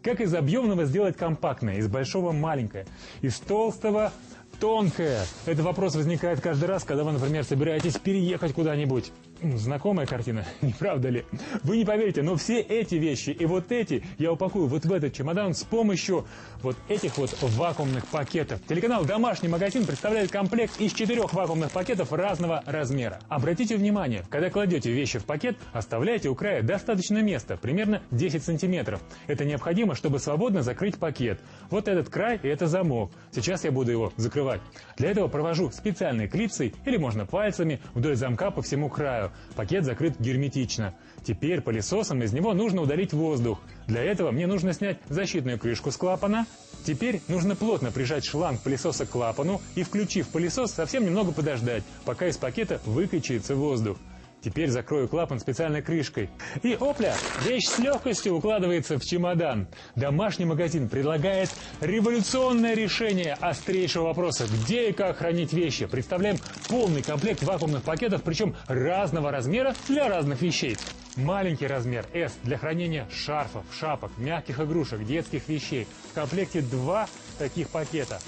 Как из объемного сделать компактное, из большого маленькое, из толстого тонкое? Этот вопрос возникает каждый раз, когда вы, например, собираетесь переехать куда-нибудь. Знакомая картина, не правда ли? Вы не поверите, но все эти вещи и вот эти я упакую вот в этот чемодан с помощью вот этих вот вакуумных пакетов. Телеканал «Домашний магазин» представляет комплект из 4 вакуумных пакетов разного размера. Обратите внимание, когда кладете вещи в пакет, оставляйте у края достаточно места, примерно 10 сантиметров. Это необходимо, чтобы свободно закрыть пакет. Вот этот край и это замок. Сейчас я буду его закрывать. Для этого провожу специальной клипсой или можно пальцами вдоль замка по всему краю. Пакет закрыт герметично. Теперь пылесосом из него нужно удалить воздух. Для этого мне нужно снять защитную крышку с клапана. Теперь нужно плотно прижать шланг пылесоса к клапану и, включив пылесос, совсем немного подождать, пока из пакета выкачается воздух. Теперь закрою клапан специальной крышкой. И опля! Вещь с легкостью укладывается в чемодан. Домашний магазин предлагает революционное решение острейшего вопроса: где и как хранить вещи. Представляем полный комплект вакуумных пакетов, причем разного размера для разных вещей. Маленький размер S для хранения шарфов, шапок, мягких игрушек, детских вещей. В комплекте 2 таких пакета.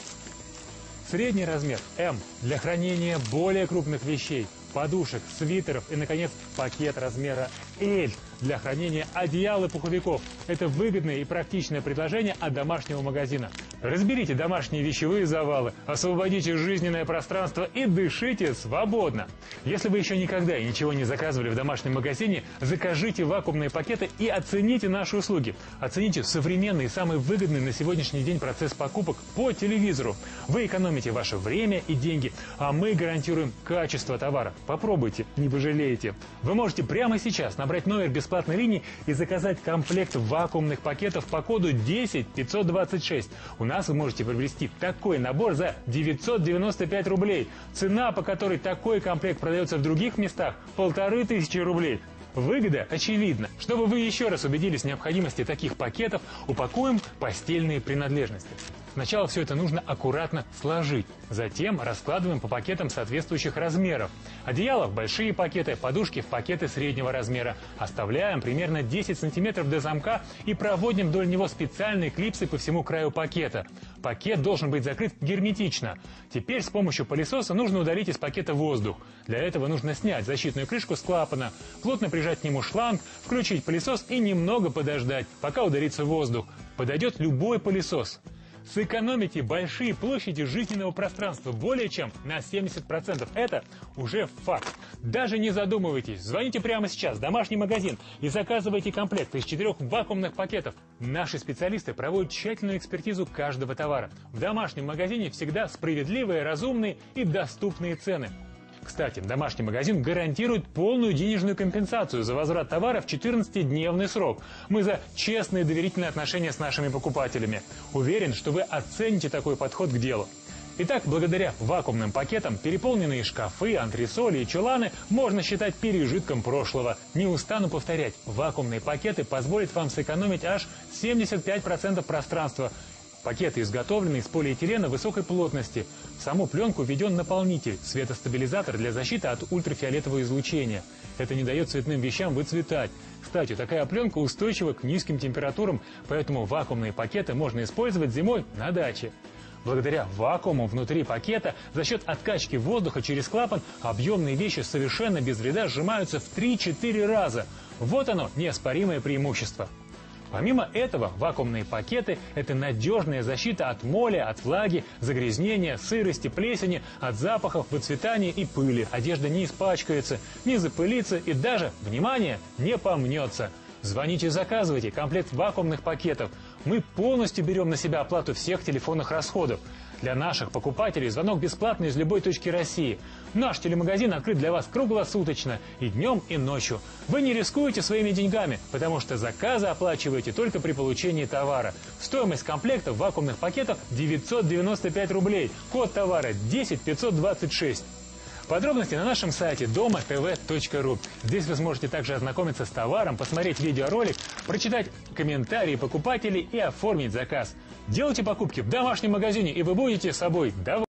Средний размер M для хранения более крупных вещей, подушек, свитеров и, наконец, пакет размера L для хранения одеял и пуховиков. Это выгодное и практичное предложение от домашнего магазина. Разберите домашние вещевые завалы, освободите жизненное пространство и дышите свободно. Если вы еще никогда и ничего не заказывали в домашнем магазине, закажите вакуумные пакеты и оцените наши услуги. Оцените современный и самый выгодный на сегодняшний день процесс покупок по телевизору. Вы экономите ваше время и деньги, а мы гарантируем качество товара. Попробуйте, не пожалеете. Вы можете прямо сейчас набрать номер бесплатной линии и заказать комплект вакуумных пакетов по коду 10526. У нас вы можете приобрести такой набор за 995 рублей. Цена, по которой такой комплект продается в других местах, 1500 рублей. Выгода очевидна. Чтобы вы еще раз убедились в необходимости таких пакетов, упакуем постельные принадлежности. Сначала все это нужно аккуратно сложить. Затем раскладываем по пакетам соответствующих размеров. Одеяло в большие пакеты, подушки в пакеты среднего размера. Оставляем примерно 10 сантиметров до замка и проводим вдоль него специальные клипсы по всему краю пакета. Пакет должен быть закрыт герметично. Теперь с помощью пылесоса нужно удалить из пакета воздух. Для этого нужно снять защитную крышку с клапана, плотно прижать к нему шланг, включить пылесос и немного подождать, пока удалится воздух. Подойдет любой пылесос. Сэкономите большие площади жизненного пространства более чем на 70%. Это уже факт. Даже не задумывайтесь. Звоните прямо сейчас в домашний магазин и заказывайте комплект из 4 вакуумных пакетов. Наши специалисты проводят тщательную экспертизу каждого товара. В домашнем магазине всегда справедливые, разумные и доступные цены. Кстати, домашний магазин гарантирует полную денежную компенсацию за возврат товара в 14-дневный срок. Мы за честные и доверительные отношения с нашими покупателями. Уверен, что вы оцените такой подход к делу. Итак, благодаря вакуумным пакетам переполненные шкафы, антресоли и чуланы можно считать пережитком прошлого. Не устану повторять, вакуумные пакеты позволят вам сэкономить аж 75% пространства. Пакеты изготовлены из полиэтилена высокой плотности. В саму пленку введен наполнитель, светостабилизатор для защиты от ультрафиолетового излучения. Это не дает цветным вещам выцветать. Кстати, такая пленка устойчива к низким температурам, поэтому вакуумные пакеты можно использовать зимой на даче. Благодаря вакууму внутри пакета за счет откачки воздуха через клапан объемные вещи совершенно без вреда сжимаются в 3-4 раза. Вот оно, неоспоримое преимущество. Помимо этого, вакуумные пакеты – это надежная защита от моли, от влаги, загрязнения, сырости, плесени, от запахов, выцветания и пыли. Одежда не испачкается, не запылится и даже, внимание, не помнется. Звоните и заказывайте комплект вакуумных пакетов. Мы полностью берем на себя оплату всех телефонных расходов. Для наших покупателей звонок бесплатный из любой точки России. Наш телемагазин открыт для вас круглосуточно, и днем, и ночью. Вы не рискуете своими деньгами, потому что заказы оплачиваете только при получении товара. Стоимость комплекта вакуумных пакетов 995 рублей. Код товара 10526. Подробности на нашем сайте domatv.ru. Здесь вы сможете также ознакомиться с товаром, посмотреть видеоролик, прочитать комментарии покупателей и оформить заказ. Делайте покупки в домашнем магазине, и вы будете собой довольны.